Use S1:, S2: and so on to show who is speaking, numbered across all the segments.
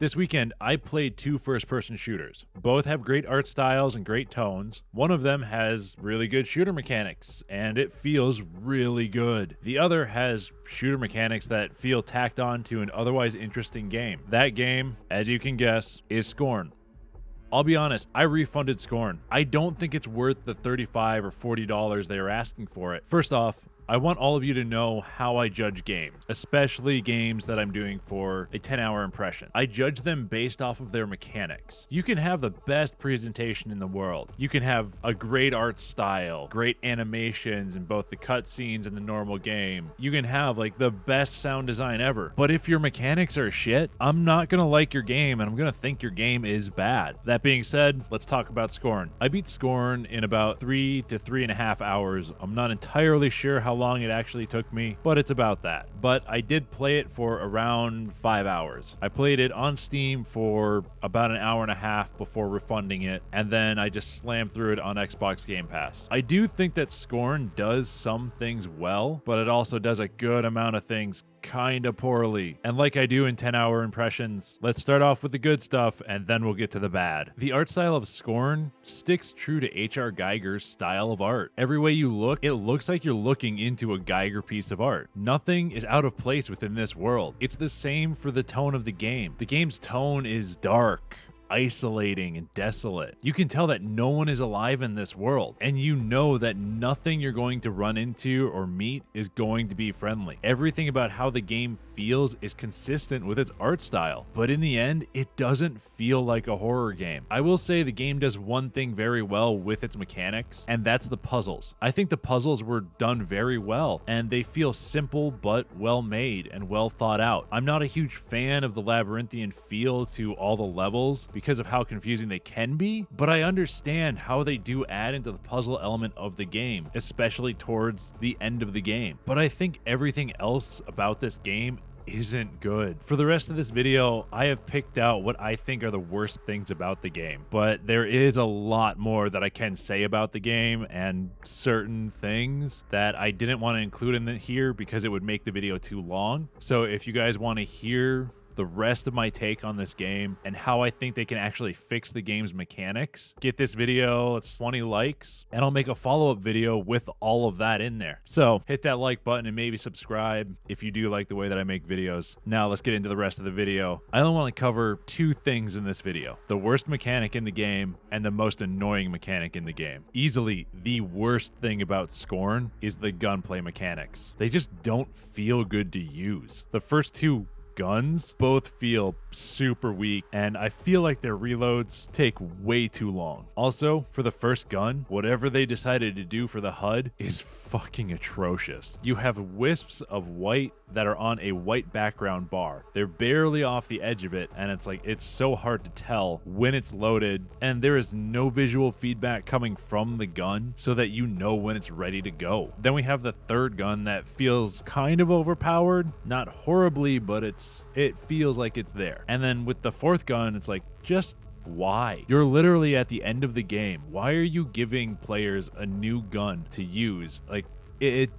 S1: This weekend, I played two first-person shooters. Both have great art styles and great tones. One of them has really good shooter mechanics, and it feels really good. The other has shooter mechanics that feel tacked on to an otherwise interesting game. That game, as you can guess, is Scorn. I'll be honest, I refunded Scorn. I don't think it's worth the $35 or $40 they are asking for it. First off, I want all of you to know how I judge games, especially games that I'm doing for a 10-hour impression. I judge them based off of their mechanics. You can have the best presentation in the world. You can have a great art style, great animations in both the cutscenes and the normal game. You can have like the best sound design ever. But if your mechanics are shit, I'm not gonna like your game and I'm gonna think your game is bad. That being said, let's talk about Scorn. I beat Scorn in about 3 to 3.5 hours. I'm not entirely sure how long it actually took me, but it's about that. But I did play it for around 5 hours. I played it on Steam for about an hour and a half before refunding it, and then I just slammed through it on Xbox Game Pass. I do think that Scorn does some things well, but it also does a good amount of things kinda poorly. And like I do in 10-hour impressions, let's start off with the good stuff and then we'll get to the bad. The art style of Scorn sticks true to H.R. Geiger's style of art. Every way you look, it looks like you're looking into a Geiger piece of art. Nothing is out of place within this world. It's the same for the tone of the game. The game's tone is dark, isolating, and desolate. You can tell that no one is alive in this world, and you know that nothing you're going to run into or meet is going to be friendly. Everything about how the game feels is consistent with its art style, but in the end, it doesn't feel like a horror game. I will say the game does one thing very well with its mechanics, and that's the puzzles. I think the puzzles were done very well, and they feel simple but well made and well thought out. I'm not a huge fan of the labyrinthian feel to all the levels because of how confusing they can be, but I understand how they do add into the puzzle element of the game, especially towards the end of the game. But I think everything else about this game isn't good. For the rest of this video, I have picked out what I think are the worst things about the game, but there is a lot more that I can say about the game and certain things that I didn't want to include in here because it would make the video too long. So if you guys want to hear the rest of my take on this game and how I think they can actually fix the game's mechanics, get this video, it's 20 likes, and I'll make a follow-up video with all of that in there. So hit that like button and maybe subscribe if you do like the way that I make videos. Now let's get into the rest of the video. I only want to cover two things in this video: the worst mechanic in the game and the most annoying mechanic in the game. Easily the worst thing about Scorn is the gunplay mechanics. They just don't feel good to use. The first two guns both feel super weak, and I feel like their reloads take way too long. Also, for the first gun, whatever they decided to do for the HUD is fucking atrocious. You have wisps of white that are on a white background bar. They're barely off the edge of it, and it's so hard to tell when it's loaded, and there is no visual feedback coming from the gun so that you know when it's ready to go. Then we have the third gun that feels kind of overpowered, not horribly, but it feels like it's there. And then with the fourth gun, it's like, just why? You're literally at the end of the game. Why are you giving players a new gun to use? Like, it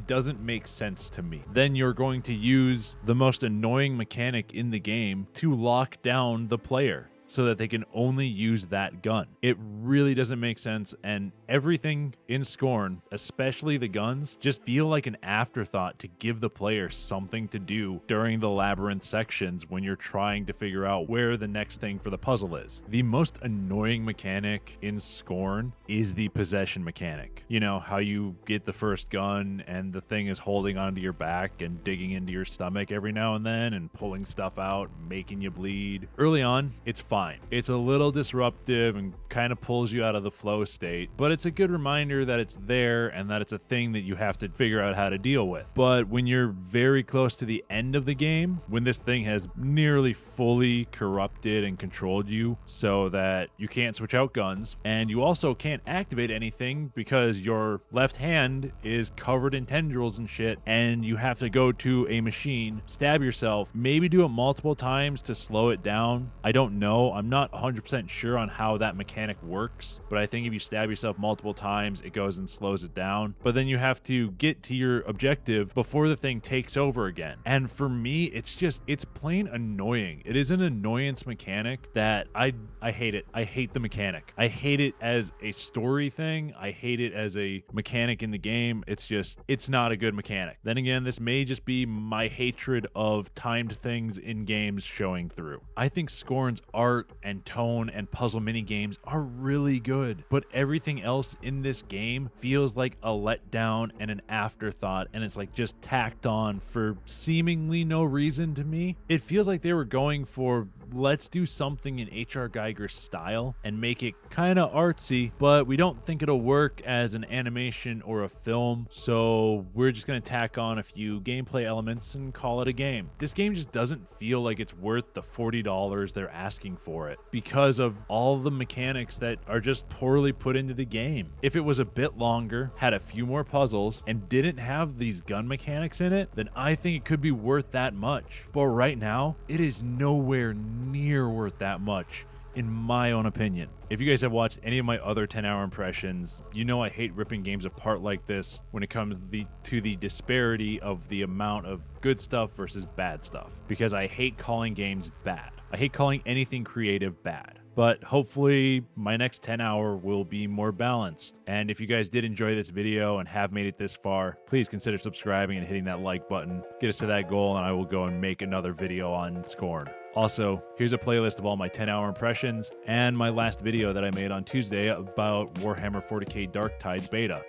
S1: doesn't make sense to me. Then you're going to use the most annoying mechanic in the game to lock down the player so that they can only use that gun. It really doesn't make sense, and everything in Scorn, especially the guns, just feel like an afterthought to give the player something to do during the labyrinth sections when you're trying to figure out where the next thing for the puzzle is. The most annoying mechanic in Scorn is the possession mechanic. You know, how you get the first gun and the thing is holding onto your back and digging into your stomach every now and then and pulling stuff out, making you bleed. Early on, it's fine. It's a little disruptive and kind of pulls you out of the flow state, but it's a good reminder that it's there and that it's a thing that you have to figure out how to deal with. But when you're very close to the end of the game, when this thing has nearly fully corrupted and controlled you so that you can't switch out guns, and you also can't activate anything because your left hand is covered in tendrils and shit, and you have to go to a machine, stab yourself, maybe do it multiple times to slow it down. I don't know. know. I'm not 100% sure on how that mechanic works, but I think if you stab yourself multiple times, it goes and slows it down. But then you have to get to your objective before the thing takes over again. And for me, it's plain annoying. It is an annoyance mechanic that I hate it. I hate the mechanic. I hate it as a story thing. I hate it as a mechanic in the game. It's not a good mechanic. Then again, this may just be my hatred of timed things in games showing through. I think Scorn's art and tone and puzzle mini games are really good, but everything else in this game feels like a letdown and an afterthought, and it's like just tacked on for seemingly no reason to me. It feels like they were going for, let's do something in H.R. Geiger's style and make it kind of artsy, but we don't think it'll work as an animation or a film, so we're just going to tack on a few gameplay elements and call it a game. This game just doesn't feel like it's worth the $40 they're asking for it because of all the mechanics that are just poorly put into the game. If it was a bit longer, had a few more puzzles, and didn't have these gun mechanics in it, then I think it could be worth that much. But right now, it is nowhere near worth that much, in my own opinion. If you guys have watched any of my other 10-hour impressions, you know I hate ripping games apart like this when it comes to the disparity of the amount of good stuff versus bad stuff, because I hate calling games bad. I hate calling anything creative bad. But hopefully my next 10-hour will be more balanced. And if you guys did enjoy this video and have made it this far, please consider subscribing and hitting that like button. Get us to that goal and I will go and make another video on Scorn. Also, here's a playlist of all my 10-hour impressions and my last video that I made on Tuesday about Warhammer 40k Dark Tides beta.